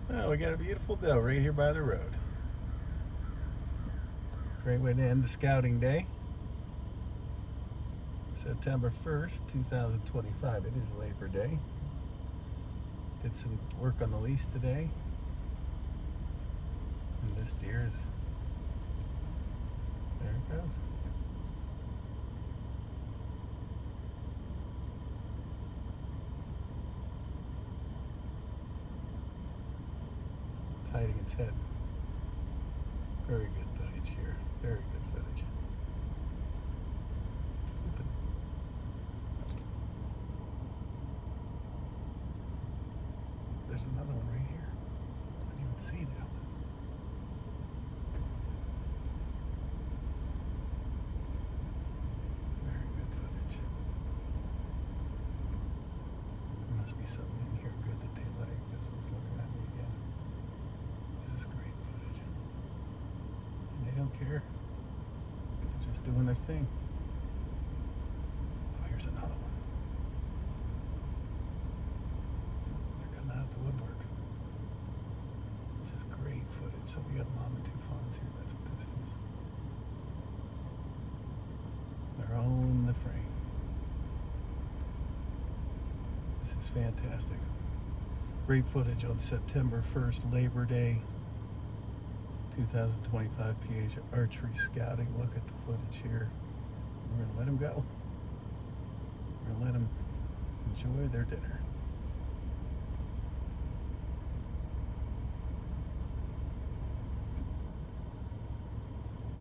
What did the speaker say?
Well, we got a beautiful doe right here by the road. Great way to end the scouting day. September 1st, 2025. It is Labor Day. Did some work on the lease today. And this deer is, there it goes. It's hiding its head. Very good footage here. Very good footage. There's another one right here. I didn't even see that one. Very good footage. There must be something in here good that they like. This one's looking at me again. This is great footage. And they don't care. They're just doing their thing. Oh, here's another one. They're coming out the woodwork. This is great footage. So we got mom and two fawns here. That's what this is. They're all in the frame. This is fantastic. Great footage on September 1st, Labor Day, 2025 PH Archery Scouting. Look at the footage here. We're going to let them go. We're going to let them enjoy their dinner.